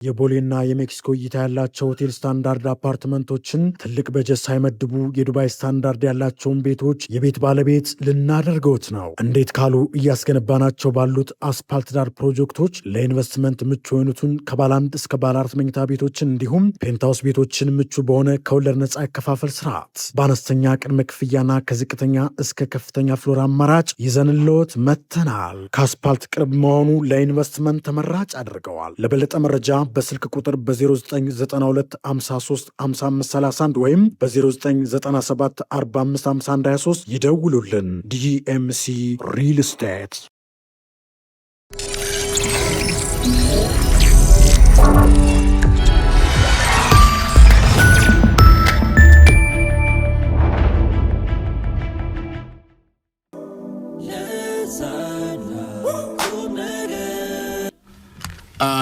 የቦሌና የሜክሲኮ እይታ ያላቸው ሆቴል ስታንዳርድ አፓርትመንቶችን ትልቅ በጀት ሳይመድቡ የዱባይ ስታንዳርድ ያላቸውን ቤቶች የቤት ባለቤት ልናደርገውት ነው። እንዴት ካሉ እያስገነባናቸው ባሉት አስፓልት ዳር ፕሮጀክቶች ለኢንቨስትመንት ምቹ የሆኑትን ከባለ 1 እስከ ባለ 4 መኝታ ቤቶችን እንዲሁም ፔንታውስ ቤቶችን ምቹ በሆነ ከወለድ ነጻ ያከፋፈል ስርዓት በአነስተኛ ቅድመ ክፍያና ከዝቅተኛ እስከ ከፍተኛ ፍሎር አማራጭ ይዘንልዎት መጥተናል። ከአስፓልት ቅርብ መሆኑ ለኢንቨስትመንት ተመራጭ አድርገዋል። ለበለጠ መረጃ በስልክ ቁጥር በ0992 53 55 31 ወይም በ0997 45 51 23 ይደውሉልን። ዲኤምሲ ሪል ስቴት።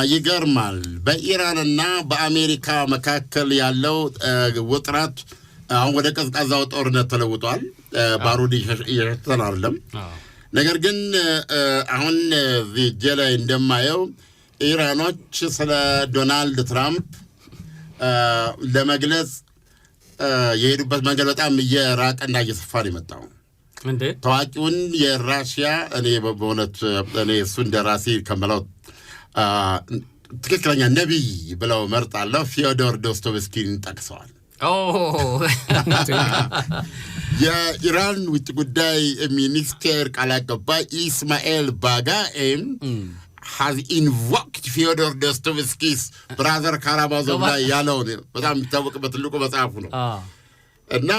ይገርማል። በኢራንና በአሜሪካ መካከል ያለው ውጥረት አሁን ወደ ቀዝቃዛው ጦርነት ተለውጧል። ባሩድ እየሸተን አይደለም። ነገር ግን አሁን ቪዲዮ ላይ እንደማየው ኢራኖች ስለ ዶናልድ ትራምፕ ለመግለጽ የሄዱበት መንገድ በጣም እየራቀና እየሰፋ ነው የመጣው። ታዋቂውን የራሽያ እኔ በእውነት እኔ እሱ እንደራሴ ከመላው ትክክለኛ ነቢይ ብለው መርጣለሁ። ፊዮዶር ዶስቶቭስኪን ጠቅሰዋል። የኢራን ውጭ ጉዳይ ሚኒስቴር ቃል አቀባይ ኢስማኤል ባጋኤም has invoked Fyodor Dostoevsky's Brother Karamazov ላይ ያለውን በጣም የሚታወቅበት ትልቁ መጽሐፉ ነው እና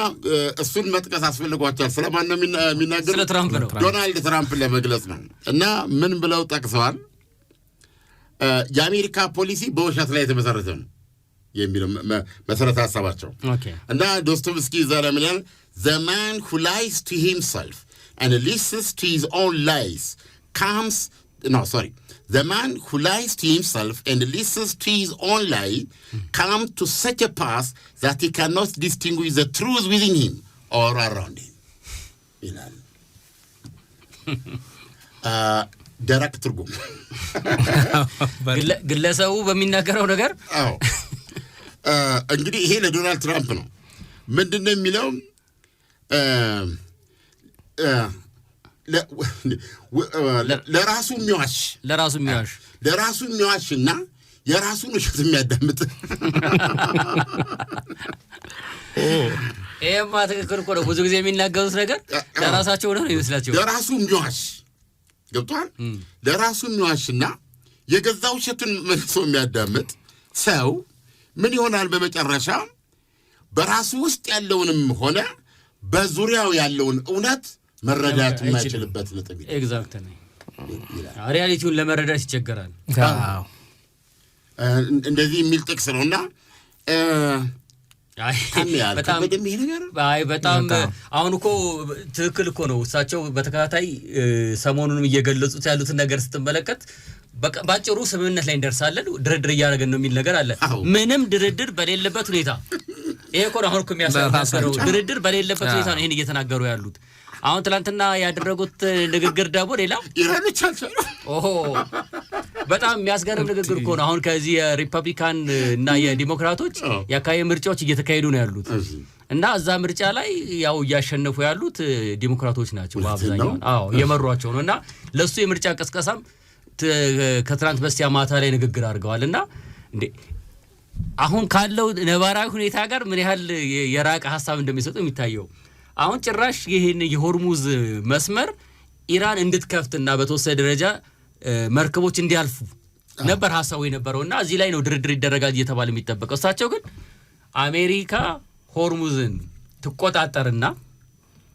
እሱን መጥቀስ አስፈልጓቸዋል። ስለማን ነው የሚናገሩት? ስለ ትራምፕ ነው። ዶናልድ ትራምፕ ለመግለጽ ነው እና ምን ብለው ጠቅሰዋል? የአሜሪካ ፖሊሲ በውሸት ላይ የተመሰረተ ነው የሚለው መሰረተ ሀሳባቸው እና ዶስቶቭስኪ ዘረምናል the man who lies to himself and listens to his own lies the man who lies to himself and listens to his own lie come to such a pass that he cannot distinguish the truth within him or around him ይላል። ደረቅ ትርጉም ግለሰቡ በሚናገረው ነገር እንግዲህ ይሄ ለዶናልድ ትራምፕ ነው። ምንድነው የሚለው? ለራሱ የሚዋሽና የራሱን ውሸት የሚያዳምጥ ይሄማ ትክክል እኮ ነው። ብዙ ጊዜ የሚናገሩት ነገር ለራሳቸው ነው ይመስላቸው። ለራሱ የሚዋሽ ገብቷል። ለራሱ የሚዋሽና የገዛ ውሸቱን መልሶ የሚያዳምጥ ሰው ምን ይሆናል? በመጨረሻ በራሱ ውስጥ ያለውንም ሆነ በዙሪያው ያለውን እውነት መረዳት የማይችልበት ነጥብ ይላል። ኤግዛክትሊ ሪያሊቲውን ለመረዳት ይቸገራል። እንደዚህ የሚል ጥቅስ ነውና በጣም አሁን እኮ ትክክል እኮ ነው። እሳቸው በተከታታይ ሰሞኑንም እየገለጹት ያሉትን ነገር ስትመለከት ባጭሩ ስምምነት ላይ እንደርሳለን፣ ድርድር እያደረገን ነው የሚል ነገር አለ። ምንም ድርድር በሌለበት ሁኔታ ይሄ እኮ አሁን እኮ የሚያሳስረው ድርድር በሌለበት ሁኔታ ነው ይሄን እየተናገሩ ያሉት። አሁን ትላንትና ያደረጉት ንግግር ደግሞ ሌላ ኢራኖች በጣም የሚያስገርም ንግግር እኮ ነው። አሁን ከዚህ የሪፐብሊካን እና የዲሞክራቶች የአካባቢ ምርጫዎች እየተካሄዱ ነው ያሉት እና እዛ ምርጫ ላይ ያው እያሸነፉ ያሉት ዲሞክራቶች ናቸው በአብዛኛው። እየመሯቸው ነው እና ለሱ የምርጫ ቀስቀሳም ከትናንት በስቲያ ማታ ላይ ንግግር አድርገዋል እና እንዴ አሁን ካለው ነባራዊ ሁኔታ ጋር ምን ያህል የራቀ ሐሳብ እንደሚሰጡ የሚታየው። አሁን ጭራሽ ይሄን የሆርሙዝ መስመር ኢራን እንድትከፍትና በተወሰነ ደረጃ መርከቦች እንዲያልፉ ነበር ሐሳቡ የነበረውና እዚህ ላይ ነው ድርድር ይደረጋል እየተባለ የሚጠበቀው። እሳቸው ግን አሜሪካ ሆርሙዝን ትቆጣጠርና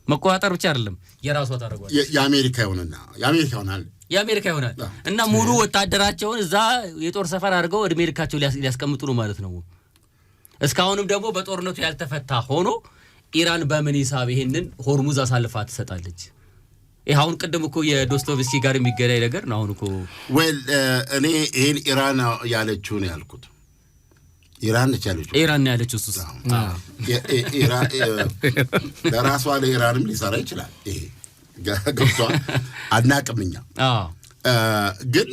መቆጣጠር ብቻ አይደለም የራሷ ታደርጋለች። የአሜሪካ ይሆናል እና ሙሉ ወታደራቸውን እዛ የጦር ሰፈር አድርገው እድሜ ልካቸው ሊያስቀምጡ ነው ማለት ነው። እስካሁንም ደግሞ በጦርነቱ ያልተፈታ ሆኖ ኢራን በምን ሂሳብ ይሄንን ሆርሙዝ አሳልፋ ትሰጣለች? አሁን ቅድም እኮ የዶስቶቭስኪ ጋር የሚገናኝ ነገር ነው። አሁን እኮ እኔ ይሄን ኢራን ያለችው ነው ያልኩት። ኢራን ያለችው እሱስ ለራሷ ለኢራንም ሊሰራ ይችላል። ይሄ ገብቷል። አናቅምኛ ግን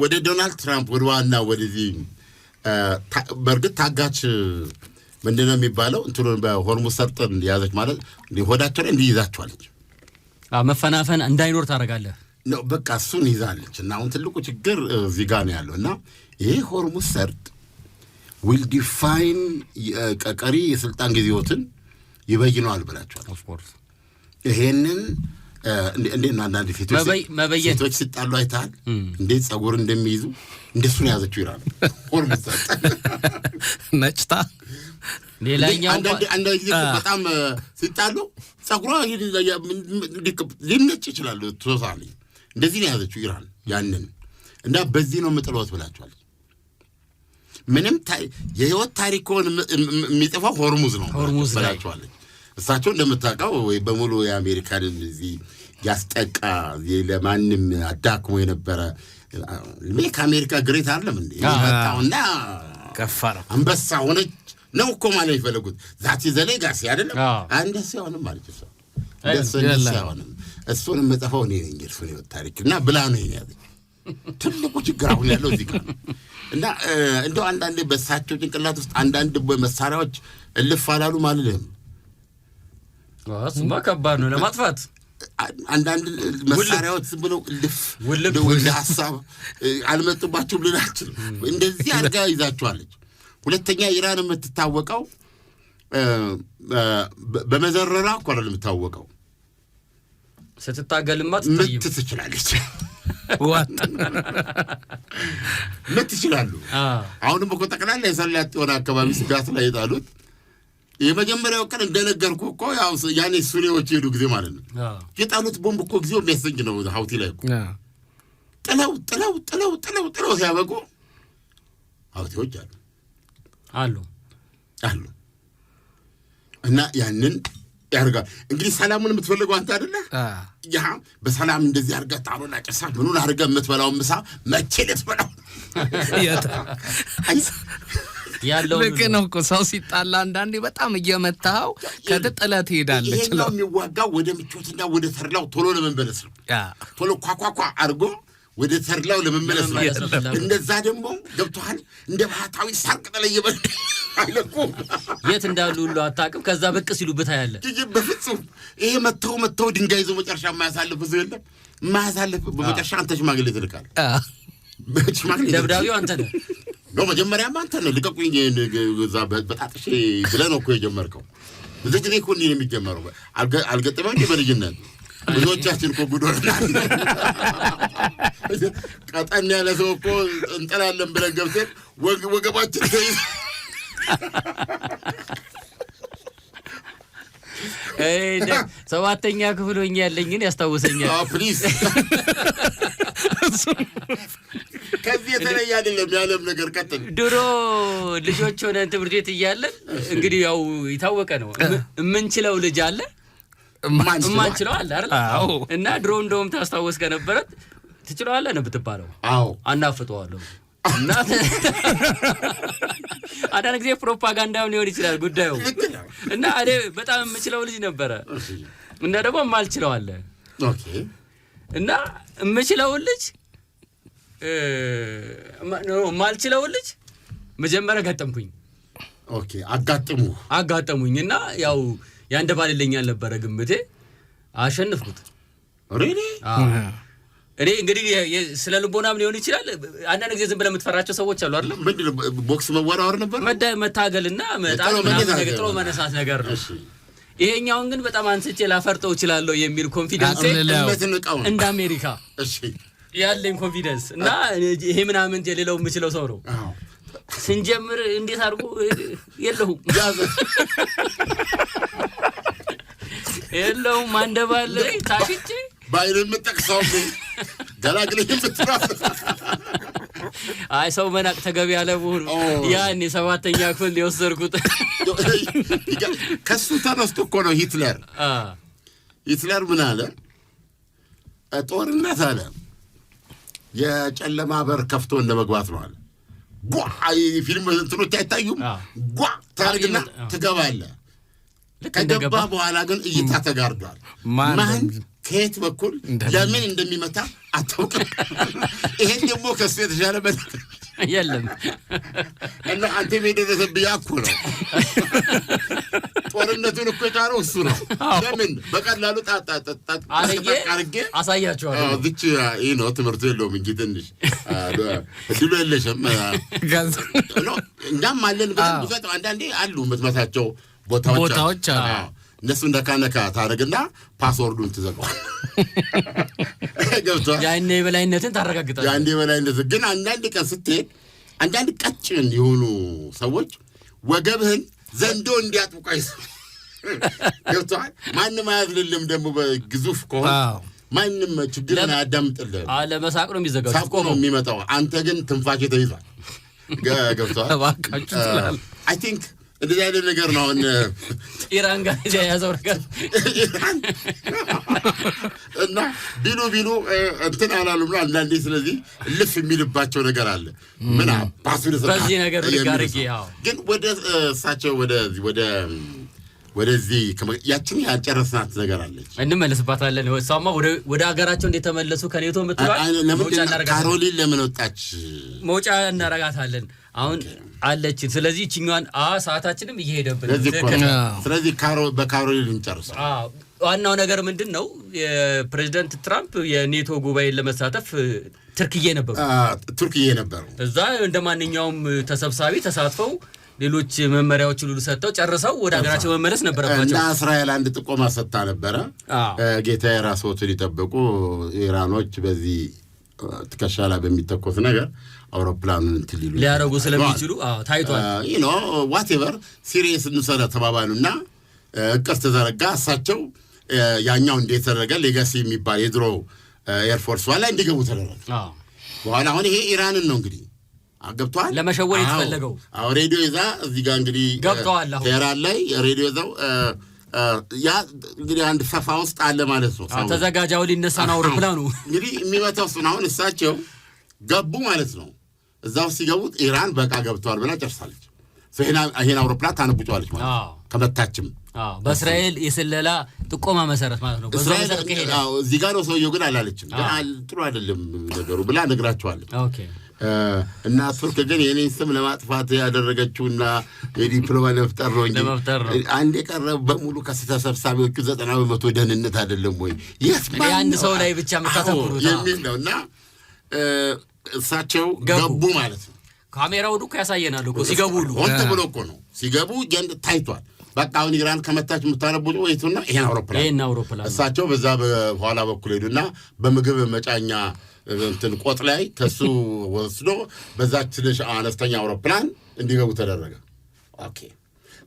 ወደ ዶናልድ ትራምፕ ወደ ዋና ወደዚህ በእርግጥ ታጋች ምንድነው የሚባለው እንትኑን በሆርሙዝ ሰርጥን ያዘች ማለት ሆዳቸው ላይ እንዲይዛቸዋለች መፈናፈን እንዳይኖር ታደርጋለህ ነው በቃ እሱን ይዛለች። እና አሁን ትልቁ ችግር እዚህ ጋር ነው ያለው። እና ይሄ ሆርሙዝ ሰርጥ will define ቀሪ የስልጣን ጊዜዎትን ይበይነዋል ብላችኋል። ኦፍ ኮርስ ይሄንን እንዴት አንዳንድ ሴቶች ሲጣሉ አይተሃል እንዴት ጸጉር እንደሚይዙ እንደሱ ነው ያዘችው ይላል ሆርሙዝ ሰርጥ ነጭታ ሌላኛው አንዳንድ ጊዜ በጣም ሲጣሉ ጸጉሯ ሊነጭ ይችላል ቶታሊ እንደዚህ ነው ያዘችው ኢራን ያንን እና በዚህ ነው የምጥለውት ብላችኋል። ምንም የህይወት ታሪኮን የሚጽፈው ሆርሙዝ ነው ብላችኋል። እሳቸው እንደምታውቀው ወይ በሙሉ የአሜሪካን እዚህ ያስጠቃ ለማንም አዳክሞ የነበረ ከአሜሪካ ግሬት አይደለም እንዴ መጣውና ከፋራ አንበሳ ሆነች ነው እኮ ማለት ይፈልጉት ዛቲ ዘሌጋሲ አይደለም አንደስ ያውንም ማለት ነው ደስ ያውንም እሱን መጽፈው ነው እንግዲህ ነው ታሪክ እና ብላ ነው ያዘ ትልቁ ችግር አሁን ያለው እዚህ ጋር እና እንደው አንዳንዴ በሳቸው ጭንቅላት ውስጥ አንዳንድ መሳሪያዎች እልፍ አላሉ ማለት ነው። እሱማ ከባድ ነው ለማጥፋት አንዳንድ መሳሪያዎች ዝም ብለው እልፍ ወደ ሐሳብ አልመጡባቸውም ልላችሁ እንደዚህ አድርጋ ይዛቸዋለች። ሁለተኛ ኢራን የምትታወቀው በመዘረራ እኮ አይደለም የምትታወቀው ስትታገልማ ትችላለች ዋት ምትችላሉ አሁንም እኮ ጠቅላላ የሰላት ወራ አካባቢ ስጋት ላይ ጣሉት። የመጀመሪያው ቀን እንደነገርኩ እኮ ያው ያኔ ሱሪዎች ሄዱ ጊዜ ማለት ነው የጣሉት ቦምብ እኮ ጊዜው የሚያሰኝ ነው ሀውቲ ላይ እኮ ጥለው ሲያበቁ ሀውቲዎች አሉ እና ያንን ያርጋል እንግዲህ ሰላሙን የምትፈልገው አንተ አይደለ ያ በሰላም እንደዚህ አርጋ ታሮና ጨሳ ምኑን አርጋ የምትበላው ምሳ መቼ ልትበላው ያለው ነው እኮ ሰው ሲጣላ አንዳንዴ በጣም እየመታው ከተጠላት ይሄዳለች ነው የሚዋጋው ወደ ምቾትና ወደ ተርላው ቶሎ ለመመለስ ነው ቶሎ ኳኳኳ አርጎ ወደ ተርላው ለመመለስ ነው። እንደዛ ደግሞ ገብቷል እንደ ባህታዊ ሳር ቅጠል እየበል አይለቁ የት እንዳሉ ሁሉ አታውቅም። ከዛ በቅ ሲሉበት ያለ በፍጹም ይሄ መተው ድንጋይ ይዞ መጨረሻ የማያሳልፍ ሰው የለም። የማያሳልፍ በመጨረሻ አንተ ሽማግሌ ትልካለህ። ደብዳቤው አንተ ነህ ነው መጀመሪያማ አንተ ነህ ልቀቁኝ እዛ በጣጥሼ ብለህ ነው እኮ የጀመርከው። ብዙ ጊዜ እኮ እንዲህ ነው የሚጀመረው። አልገጠመም እንዲህ በልጅነት ብዙዎቻችን እኮ ጉዶና ቀጠን ያለ ሰው እኮ እንጠላለን ብለን ገብተን ወገባችን ተይዝ ሰባተኛ ክፍል ሆኜ ያለኝን ያስታውሰኛል። ፕሊዝ ከዚህ የተለየ አይደለም ያለም ነገር ቀጥል። ድሮ ልጆች ሆነን ትምህርት ቤት እያለን እንግዲህ ያው የታወቀ ነው የምንችለው ልጅ አለ ማንችለው አለ አይደል? አዎ። እና ድሮ እንደውም ታስታውስ ከነበረ ትችላለህ ነው ብትባለው አዎ አናፍጠዋለሁ እና አንዳንድ ጊዜ ፕሮፓጋንዳው ሊሆን ይችላል ጉዳዩ እና እኔ በጣም የምችለው ልጅ ነበረ እና ደግሞ የማልችለው አለ። ኦኬ እና የምችለው ልጅ የማልችለው ልጅ መጀመሪያ ገጠምኩኝ። ኦኬ አጋጠሙኝ እና ያው ያንደባልልኛል ነበረ ግምቴ አሸንፍኩት። ሪሊ እኔ እንግዲህ ስለ ልቦናም ሊሆን ይችላል። አንዳንድ ጊዜ ዝም ብለህ የምትፈራቸው ሰዎች አሉ አይደል? ምንድነው ቦክስ መወራወር ነበር መታገልና ጥሎ መነሳት ነገር ነው። ይሄኛውን ግን በጣም አንስቼ ላፈርጠው እችላለሁ የሚል ኮንፊደንስ እንደ አሜሪካ ያለኝ ኮንፊደንስ እና ይሄ ምናምን የሌለው የምችለው ሰው ነው። ስንጀምር እንዴት አድርጎ የለሁም ማንደባለ ታሽቼ ባይረም ተቀሳው ገላግለኝ ምትራፍ አይ ሰው መናቅ ተገቢ ያለ ቡር ያኔ ሰባተኛ ክፍል ሊወሰርኩት ከሱ ተነስቶ እኮ ነው ሂትለር ምን አለ? ጦርነት አለ የጨለማ በር ከፍቶ እንደመግባት ነው አለ። ጓይ ፊልም እንትኖች አይታዩም። ጓ ታርግና ትገባለህ። ከገባ በኋላ ግን እይታ ተጋርዷል። ማን ከየት በኩል ለምን እንደሚመታ አታውቅም። ይሄን ደግሞ ከሱ የተሻለ የለም እና አንተ የደረሰብህ እኮ ነው። ጦርነቱን እኮ የጫረው እሱ ነው። ለምን በቀላሉ አርጌ አሳያቸዋለሁ። ብቻ ይሄ ነው ትምህርቱ የለውም እንጂ ትንሽ እድሉ የለሽም። እኛም አለን ብለን አንዳንዴ አሉ የምትመታቸው ቦታዎች አሉ። እነሱ እንደካነካ ታደርግና ፓስወርዱን ትዘጋዋል። ገብቶሃል? ያኔ የበላይነትን ታረጋግጣለህ። ያኔ የበላይነትን ግን አንዳንድ ቀን ስትሄድ አንዳንድ ቀጭን የሆኑ ሰዎች ወገብህን ዘንዶ እንዲያጥብቁ ገብቶሃል? ማንም አያዝልልም። ደግሞ በግዙፍ ከሆነ ማንም ችግርን አያዳምጥልህም። ለመሳቅ ነው የሚዘጋው። ሳቆ ነው የሚመጣው። አንተ ግን ትንፋሽ ተይዟል። ገብቶሃል? አይ ቲንክ እንደዚህ አይነት ነገር ነው። አሁን ኢራን ጋር የያዘው ነገር እና ቢሉ እንትን አላሉም ነው አንዳንዴ። ስለዚህ ልፍ የሚልባቸው ነገር አለ። ምን አባሱን በዚህ ነገር ልጋርጌ ግን ወደ እሳቸው ወደዚህ ያችን ያጨረስናት ነገር አለች፣ እንመለስባታለን። እሷማ ወደ ሀገራቸው እንደተመለሱ ከኔቶ ምትሏል። ካሮሊን ለምን ወጣች? መውጫ እናረጋታለን አሁን አለችን። ስለዚህ እቺኛን ሰዓታችንም እየሄደብን። ስለዚህ በካሮሊን እንጨርስ። ዋናው ነገር ምንድን ነው? የፕሬዚደንት ትራምፕ የኔቶ ጉባኤን ለመሳተፍ ቱርክዬ ነበሩ። እዛ እንደ ማንኛውም ተሰብሳቢ ተሳትፈው ሌሎች መመሪያዎች ሁሉ ሰጥተው ጨርሰው ወደ ሀገራቸው መመለስ ነበረባቸው። እና እስራኤል አንድ ጥቆማ ሰጥታ ነበረ። ጌታዬ ራስዎትን ይጠብቁ፣ ኢራኖች በዚህ ትከሻ ላይ በሚተኮስ ነገር አውሮፕላኑን ሊያረጉ ስለሚችሉ ታይቷል። ዋቴቨር ሲሪየስ እንሰራ ተባባሉና እቅድ ተዘረጋ። እሳቸው ያኛው እንዴት ተደረገ? ሌጋሲ የሚባል የድሮ ኤርፎርስ ላይ እንዲገቡ ተደረገ። በኋላ አሁን ይሄ ኢራንን ነው እንግዲህ ገብቷል ለመሸወር የተፈለገው። ሬዲዮ ይዛ እዚህ ጋር እንግዲህ ገብተዋል። ቴህራን ላይ ሬዲዮ ይዘው ያ እንግዲህ አንድ ሰፋ ውስጥ አለ ማለት ነው። ተዘጋጃው ሊነሳ ነው አውሮፕላኑ እንግዲህ የሚመታው እሱን። አሁን እሳቸው ገቡ ማለት ነው። እዛው ሲገቡት ኢራን በቃ ገብተዋል ብላ ጨርሳለች። ይሄን አውሮፕላን ታነቡጫዋለች ማለት ነው። ከመታችም በእስራኤል የስለላ ጥቆማ መሰረት ማለት ነው። እዚህ ጋር ነው ሰውየው ግን አላለችም። ግን ጥሩ አይደለም ነገሩ ብላ ነግራቸዋለች። እና ቱርክ ግን የኔን ስም ለማጥፋት ያደረገችውና የዲፕሎማ ለመፍጠር ነው እንጂ አንድ የቀረብ በሙሉ ከተሰብሳቢዎቹ 90% ደህንነት አይደለም ወይ አንድ ሰው ላይ ብቻ መታተኩሩት የሚል ነው። እና እሳቸው ገቡ ማለት ነው። ካሜራው እኮ ያሳየናል እኮ ሲገቡ ሁሉ ሆን ተብሎ እኮ ነው ሲገቡ ታይቷል። በቃ አሁን ኢራን ከመታች የምታነቡት ወይቱና ይሄን አውሮፕላን እሳቸው በዛ በኋላ በኩል ሄዱና በምግብ መጫኛ እንትን ቆጥ ላይ ከሱ ወስዶ በዛች ትንሽ አነስተኛ አውሮፕላን እንዲገቡ ተደረገ። ኦኬ።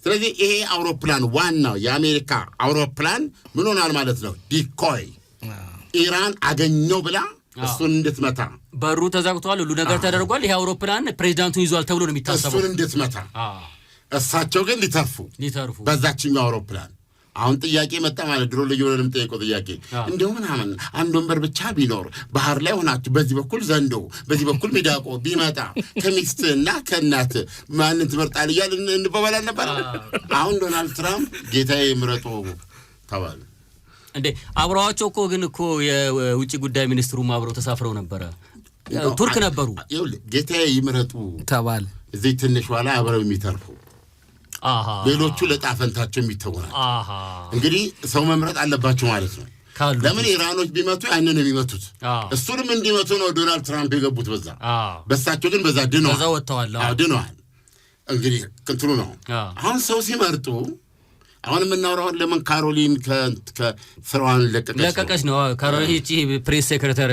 ስለዚህ ይሄ አውሮፕላን ዋናው የአሜሪካ አውሮፕላን ምን ሆናል ማለት ነው? ዲኮይ ኢራን አገኘው ብላ እሱን እንድትመታ በሩ ተዘግቷል። ሁሉ ነገር ተደርጓል። ይሄ አውሮፕላን ፕሬዚዳንቱን ይዟል ተብሎ ነው የሚታሰበው። እሱን እንድትመታ እሳቸው ግን ሊተርፉ በዛችኛው አውሮፕላን። አሁን ጥያቄ መጣ ማለት ድሮ ልጅ ሆነንም ጠይቀው ጥያቄ እንደው ምናምን አንድ ወንበር ብቻ ቢኖር ባህር ላይ ሆናችሁ በዚህ በኩል ዘንዶ በዚህ በኩል ሚዳቆ ቢመጣ ከሚስትና ከእናት ማንን ትመርጣለህ እያልን እንበባላል ነበር። አሁን ዶናልድ ትራምፕ ጌታዬ ይምረጡ ተባለ እንዴ። አብረዋቸው እኮ ግን እኮ የውጭ ጉዳይ ሚኒስትሩም አብረው ተሳፍረው ነበረ። ቱርክ ነበሩ። ጌታዬ ይምረጡ ተባለ። እዚህ ትንሽ ኋላ አብረው የሚተርፉ ሌሎቹ ለጣፈንታቸው የሚተውናል። እንግዲህ ሰው መምረጥ አለባቸው ማለት ነው። ለምን ኢራኖች ቢመቱ ያንን የሚመቱት እሱንም እንዲመቱ ነው ዶናልድ ትራምፕ የገቡት በዛ። በሳቸው ግን በዛ ድነዋል። እንግዲህ እንትኑ ነው። አሁን ሰው ሲመርጡ አሁን የምናወራውን ለምን ካሮሊን ከስራዋን ለቀቀች ነው። ካሮሊን እቺ ፕሬስ ሴክሬታሪ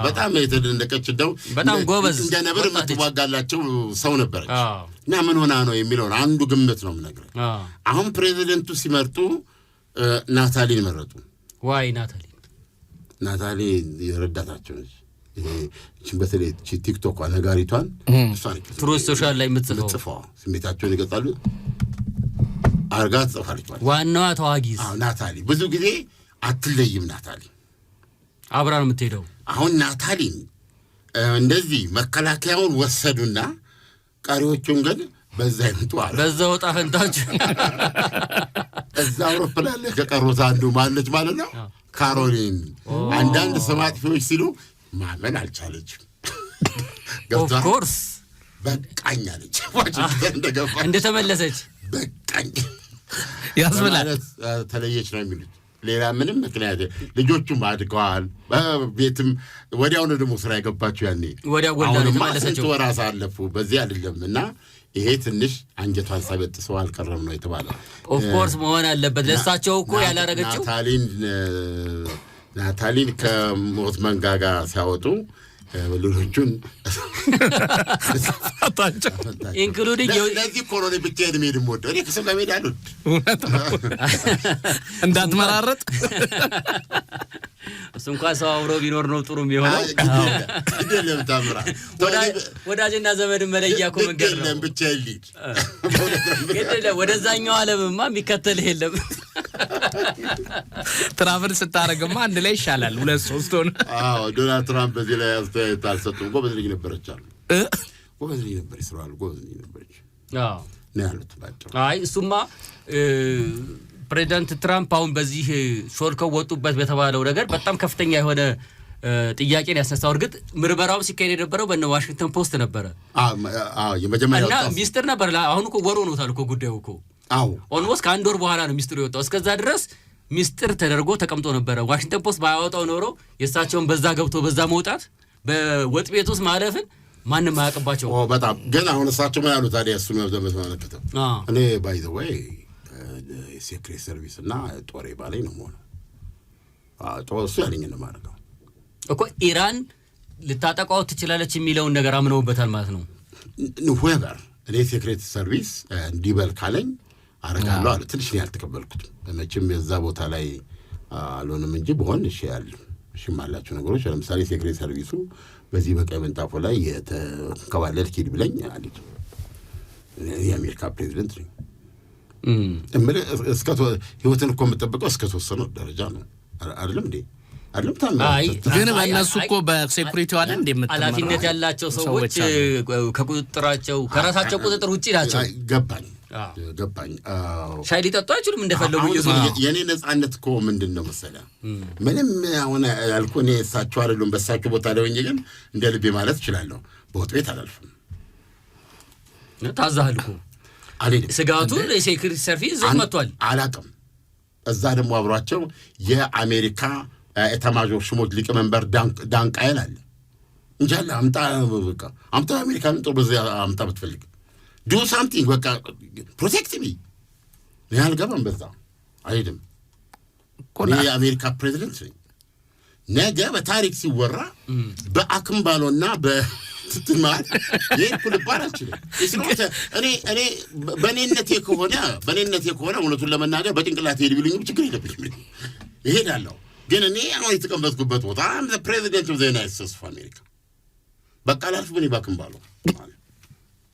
በጣም የተደነቀች እንደው በጣም ጎበዝ እንደ ነብር የምትዋጋላቸው ሰው ነበረች። እና ምን ሆና ነው የሚለውን አንዱ ግምት ነው የምነግርህ። አሁን ፕሬዚደንቱ ሲመርጡ ናታሊን መረጡ። ዋይ ናታሊ የረዳታቸው ነች። በተለይ ቲክቶክ ነጋሪቷን እሷን ትሩዝ ሶሻል ላይ የምትጽፈው ስሜታቸውን ይገልጻሉ አርጋ ትጽፋለች። ዋናዋ ተዋጊዝ ናታሊ ብዙ ጊዜ አትለይም። ናታሊ አብራ ነው የምትሄደው። አሁን ናታሊን እንደዚህ መከላከያውን ወሰዱና ቀሪዎቹን ግን በዛ ይምጡዋል። በዛ ወጣ ፈንታችሁ እዛ አውሮፕላን ላይ ከቀሩት አንዱ ማለች ማለት ነው ካሮሊን። አንዳንድ ስም አጥፊዎች ሲሉ ማመን አልቻለችም። ኦፍ ኮርስ በቃኝ አለች ዋሽንግተን እንደገባ እንደተመለሰች በቃኝ ያስብላል ተለየች ነው የሚሉት ሌላ ምንም ምክንያት ልጆቹም አድገዋል ቤትም ወዲያው ነው ደግሞ ስራ የገባቸው ያኔ ወዲያው ወልዳ ተመለሰችው ወራሳ አለፉ በዚህ አይደለምና ይሄ ትንሽ አንጀቷን ሳይበጥሰው አልቀረም ነው የተባለው ኦፍ ኮርስ መሆን አለበት ለሳቸው እኮ ያላረገችው ናታሊን ከሞት መንጋጋ ሲያወጡ ልጆቹን ኢንክሉዲንግ ለዚህ ኮሎኔ ብቻዬን መሄድ የምወደው እኔ ከሰው ጋር መሄድ አልወድም እንዳትመራረጥ እሱ እንኳን ሰው አብሮ ቢኖር ነው ጥሩ የሚሆነው አይደለም ታምራ ወዳጅና ዘመድ መለያ እኮ መንገድ ነው አይደለም ብቻዬን ልሂድ አይደለም ወደዛኛው ዓለምማ የሚከተልህ የለም ትራቨል ስታረግማ አንድ ላይ ይሻላል 2-3 ሆነ ዶናልድ ትራምፕ በዚህ ላይ አስተያየት አልሰጡም ጎበዝ ልጅ ነበረች አሉ ጎበዝ ልጅ ነበር ይስራል ጎበዝ ልጅ ነበረች ነው ያሉት ባጭሩ አይ እሱማ ፕሬዚዳንት ትራምፕ አሁን በዚህ ሾልከው ወጡበት በተባለው ነገር በጣም ከፍተኛ የሆነ ጥያቄን ያስነሳው እርግጥ ምርመራው ሲካሄድ የነበረው በእነ ዋሽንግተን ፖስት ነበረ የመጀመሪያው እና ሚስጥር ነበር አሁን እኮ ወር ሆኖታል እኮ ጉዳዩ እኮ ኦልሞስት ከአንድ ወር በኋላ ነው ሚስጥሩ የወጣው እስከዛ ድረስ ሚስጥር ተደርጎ ተቀምጦ ነበረ ዋሽንግተን ፖስት ባያወጣው ኖሮ የእሳቸውን በዛ ገብቶ በዛ መውጣት በወጥ ቤት ውስጥ ማለፍን ማንም አያውቅባቸው በጣም ግን አሁን እሳቸው ምን ያሉት ታዲያ እሱን መዘመተው እኔ ባይ ዘ ዌይ ሴክሬት ሰርቪስ እና ጦሬ ባለኝ ነው ሞላ ጦሱ ያለኝ ነው ማለት እኮ ኢራን ልታጠቃው ትችላለች የሚለውን ነገር አምነውበታል ማለት ነው ሆያጋር እኔ ሴክሬት ሰርቪስ እንዲበል ካለኝ አረጋለሁ አለ ትንሽ ነው ያልተቀበልኩት መቼም የዛ ቦታ ላይ አልሆነም እንጂ በሆን እሺ ያለ እሺ ማላችሁ ነገሮች ለምሳሌ ሴክሬት ሰርቪሱ በዚህ በቀይ መንጣፎ ላይ የተከባለል ኪድ ብለኝ አለች የአሜሪካ ፕሬዝዳንት ነኝ እስከ ህይወትን እኮ የምጠብቀው እስከ ተወሰነ ደረጃ ነው አይደለም እንዴ አይደለም ታማኝ ግን በእነሱ እኮ በሴኩሪቲው አለ እንደምትመራ ኃላፊነት ያላቸው ሰዎች ከቁጥጥራቸው ከራሳቸው ቁጥጥር ውጪ ናቸው ገባኝ ሻይ ሊጠጡ አይችሉም እንደፈለጉ የኔ ነጻነት እኮ ምንድነው መሰለህ ምንም አሁን ያልኩህ እኔ እሳቸው አይደሉም በሳቸው ቦታ ላይ ሆኜ ግን እንደ ልቤ ማለት እችላለሁ በወጥ ቤት አላልፍም ታዛህል እኮ ስጋቱን የሴኩሪቲ ሰርቪስ መጥቷል አላውቅም እዛ ደግሞ አብሯቸው የአሜሪካ ኤታማዦር ሹሞች ሊቀመንበር ዳንቃይል አለ እንጃላ አምጣ አሜሪካን ጦር በዚህ አምጣ ብትፈልግ do something በቃ protect me ያልገባም በዛ አይደለም ኮና የአሜሪካ ፕሬዝዳንት ነገ በታሪክ ሲወራ በአክምባሎና በትትማት የኩል ባራችሁ እኔ በኔነቴ ከሆነ እውነቱን ለመናገር በጭንቅላቴ ሄድብልኝ ችግር የለብኝም ይሄዳለሁ ግን እኔ አሁን የተቀመጥኩበት ቦታ I'm the president of the United States of America በቃ ላልፍ በኔ ባክምባሎ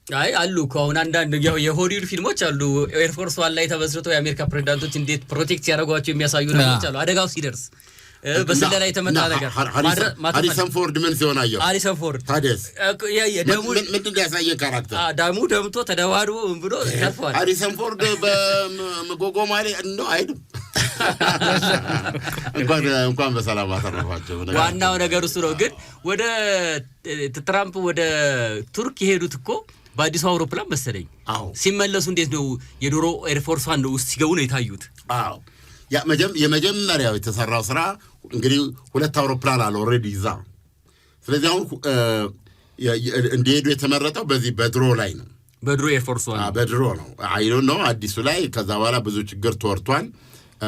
አይ አሉ ከሆነ አንዳንድ የሆሊውድ ፊልሞች አሉ ኤር ፎርስ ዋን ላይ ተመስርተው የአሜሪካ ፕሬዝዳንቶች እንዴት ፕሮቴክት ያደርጓቸው የሚያሳዩ ነገሮች አሉ አደጋው ሲደርስ በስለላ የተመታ ነገር ሃሪሰን ፎርድ ምን ሲሆን አየው ሃሪሰን ፎርድ ታዲያስ ደሙ ምንድን ያሳየ ካራክተር ደሙ ደምቶ ተደዋድቦ ብሎ ተርፏል ሃሪሰን ፎርድ በመጎጎ ማለት እንደው አይደም እንኳን በሰላም አተረፋቸው ዋናው ነገር እሱ ነው ግን ወደ ትራምፕ ወደ ቱርክ የሄዱት እኮ በአዲስ አውሮፕላን መሰለኝ ሲመለሱ እንዴት ነው የዶሮ ኤር ፎርስ ዋን ውስጥ ሲገቡ ነው የታዩት ያ የመጀመሪያው የተሰራው ስራ እንግዲህ ሁለት አውሮፕላን አለ ኦሬዲ ይዛ ስለዚህ አሁን እንዲሄዱ የተመረጠው በዚህ በድሮ ላይ ነው በድሮ ኤር ፎርስ ዋን በድሮ ነው አይ ዶንት ኖ አዲሱ ላይ ከዛ በኋላ ብዙ ችግር ተወርቷል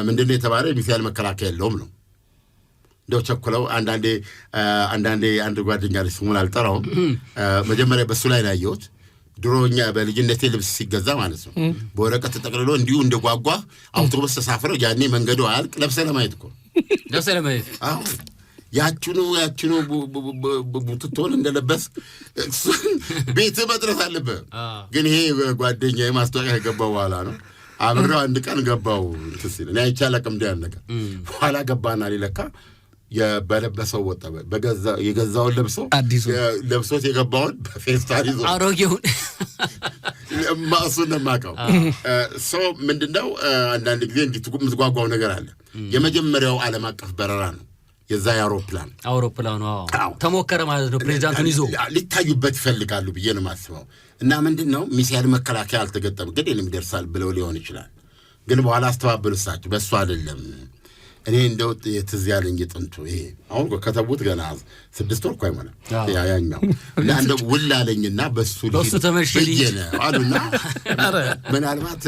ምንድነው የተባለ ሚሳኤል መከላከያ የለውም ነው እንደው ቸኩለው አንዳንዴ አንድ ጓደኛ ልጅ ስሙን አልጠራውም መጀመሪያ በሱ ላይ ያየሁት ድሮኛ በልጅነቴ ልብስ ሲገዛ ማለት ነው በወረቀት ተጠቅልሎ እንዲሁ እንደጓጓ አውቶቡስ ተሳፍረው ያኔ መንገዱ አልቅ ለብሰህ ለማየት እኮ አዎ ያችኑ ቡትቶን እንደለበስ ቤት መድረስ አለበት ግን ይሄ ጓደኛዬ ማስታወቂያ የገባው በኋላ ነው አብረው አንድ ቀን ገባው ትስል እኔ አይቻለቅም ዲያን ነገር በኋላ ገባና ሊለካ የበለበሰው ወጣ የገዛውን ለብሶት የገባውን በፌስታል ይዞ አሮጌውን ማሱን ማቀው ምንድነው አንዳንድ ጊዜ እንዲትጉም ዝጓጓው ነገር አለ የመጀመሪያው ዓለም አቀፍ በረራ ነው የዛ አውሮፕላኑ ተሞከረ ማለት ነው። ፕሬዚዳንቱን ይዞ ሊታዩበት ይፈልጋሉ ብዬ ነው የማስበው። እና ምንድነው ሚሳኤል መከላከያ አልተገጠም ግን ይደርሳል ብለው ሊሆን ይችላል። ግን በኋላ አስተባበሉ እሳቸው በእሱ አይደለም። እኔ እንደው ትዝ ያለኝ ጥንቱ ይሄ አሁን ከተቡት ገና 6 ወር እኮ አይሞላም ያኛው እና እንደው ውል አለኝና በሱ ተመሽልኝ አሉና ምናልባት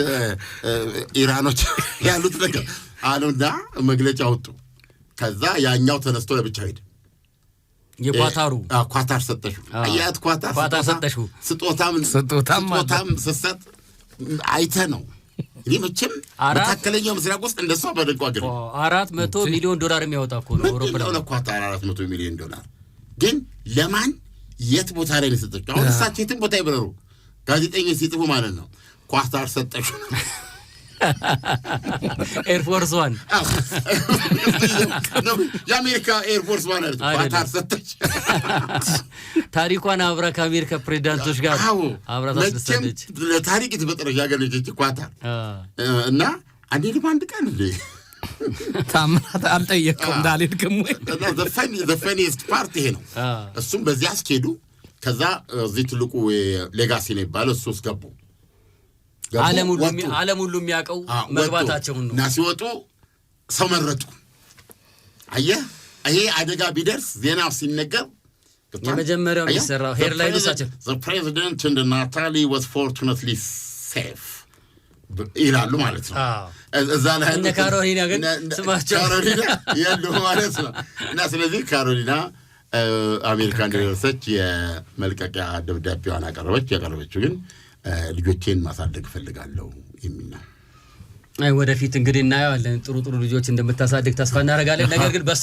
ኢራኖች ያሉት ነገር አሉና መግለጫ ወጡ። ከዛ ያኛው ተነስቶ ለብቻ ሄደ። ኳታር ሰጠሽው አያት ኳታር ሰጠሽው ስጦታም ሰሰት አይተ ነው እንግዲህ መቼም መካከለኛው ምስራቅ ውስጥ እንደሷ በደንቆ አገር $400 ሚሊዮን የሚያወጣ እኮ ነው አውሮፕላን ነው ኳታር $400 ሚሊዮን ግን ለማን የት ቦታ ላይ ነው ሰጠችው? አሁን እሳቸው የትም ቦታ ይበረሩ ጋዜጠኞች ሲጥፉ ማለት ነው ኳታር ሰጠሽው ኤርፎርስ ዋን የአሜሪካ ኤርፎርስ ዋን ኳታር ሰጠች። ታሪኳን አብራ ከአሜሪካ ፕሬዚዳንቶች ጋር አብራ ታስነሳለች። ለታሪክ የተፈጠረች ሀገር ነች ኳታር እና አንዴ አንድ ቀን ታምራት አልጠየቀውም እንዳልሄድክም ወይ ዘፈኒስት ፓርቲ ይሄ ነው። እሱም በዚህ አስኬዱ። ከዛ እዚህ ትልቁ ሌጋሲ ነው ይባላል። እሱ ውስጥ ገቡ። ዓለም ሁሉ የሚያውቀው መግባታቸውን ነው። እና ሲወጡ ሰው መረጡ። አየህ ይሄ አደጋ ቢደርስ ዜናው ሲነገር የመጀመሪያው የሚሰራው ሄድላይን እሳቸው the president and Natalie was fortunately safe ይላሉ ማለት ነው። እዛ ላይ እነ ካሮሊና ግን ስማቸው ካሮሊና ያሉ ማለት ነው። እና ስለዚህ ካሮሊና አሜሪካ እንደደረሰች የመልቀቂያ ደብዳቤዋን ያቀረበችው ግን ልጆቼን ማሳደግ ፈልጋለሁ የሚል ነው። ወደፊት እንግዲህ እናየዋለን። ጥሩ ልጆች እንደምታሳድግ ተስፋ እናደርጋለን። ነገር ግን በሷ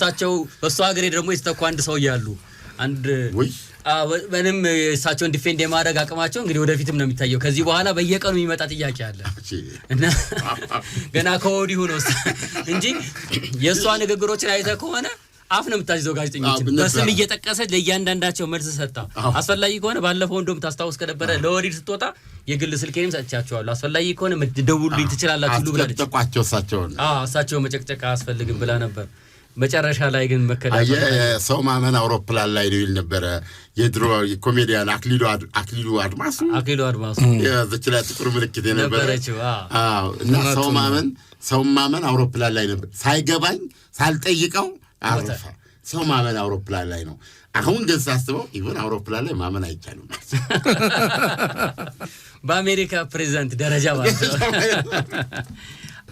ሀገር ደግሞ የተተኩ አንድ ሰው ያሉ አንድ ምንም እሳቸውን ዲፌንድ የማድረግ አቅማቸው እንግዲህ ወደፊትም ነው የሚታየው። ከዚህ በኋላ በየቀኑ የሚመጣ ጥያቄ አለ እና ገና ከወዲሁ ነው እንጂ የእሷ ንግግሮችን አይተህ ከሆነ አፍ ነው የምታዝዘው። ጋዜጠኞችን በስም እየጠቀሰች ለእያንዳንዳቸው መልስ ሰጣ። አስፈላጊ ከሆነ ባለፈው እንደውም ታስታውስ ከነበረ ለወዲድ ስትወጣ የግል ስልኬንም ሰጥቻቸዋለሁ አስፈላጊ ከሆነ ደውሉልኝ ትችላላችሁ ሁሉ ብላለች። እሳቸው መጨቅጨቅ አያስፈልግም ብላ ነበር። መጨረሻ ላይ ግን መከዳቸው ሰው ማመን አውሮፕላን ላይ ነው ይል ነበረ የድሮ ኮሜዲያን አክሊሉ አድማሱ የዘች ላይ ጥቁር ምልክት የነበረችው እና ሰው ማመን አውሮፕላን ላይ ነበር። ሳይገባኝ ሳልጠይቀው አረፈ። ሰው ማመን አውሮፕላን ላይ ነው። አሁን ግን ሳስበው ይሁን አውሮፕላን ላይ ማመን አይቻልም። በአሜሪካ ፕሬዝዳንት ደረጃ ማለት ነው።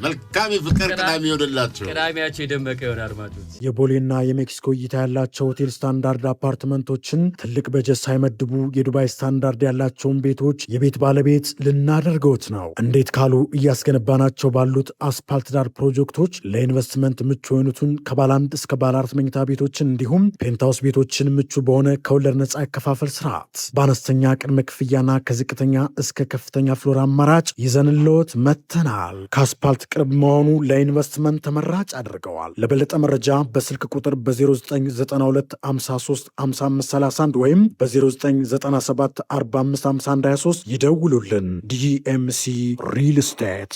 መልካም ፍቅር ቅዳሜ ይወደላችሁ። ቅዳሜያችሁ የደመቀ ይሆናል አድማጮች። የቦሌና የሜክሲኮ እይታ ያላቸው ሆቴል ስታንዳርድ አፓርትመንቶችን ትልቅ በጀት ሳይመድቡ የዱባይ ስታንዳርድ ያላቸውን ቤቶች የቤት ባለቤት ልናደርገውት ነው። እንዴት ካሉ እያስገነባናቸው ባሉት አስፓልት ዳር ፕሮጀክቶች ለኢንቨስትመንት ምቹ የሆኑትን ከባለ 1 እስከ ባለ 4 መኝታ ቤቶችን እንዲሁም ፔንታውስ ቤቶችን ምቹ በሆነ ከወለድ ነጻ ያከፋፈል ስርዓት በአነስተኛ ቅድመ ክፍያና ከዝቅተኛ እስከ ከፍተኛ ፍሎር አማራጭ ይዘንልዎት መጥተናል። ከአስፓልት ቅርብ መሆኑ ለኢንቨስትመንት ተመራጭ አድርገዋል። ለበለጠ መረጃ በስልክ ቁጥር በ0992 53 55 31 ወይም በ0997 45 51 23 ይደውሉልን። ዲኤምሲ ሪል ስቴት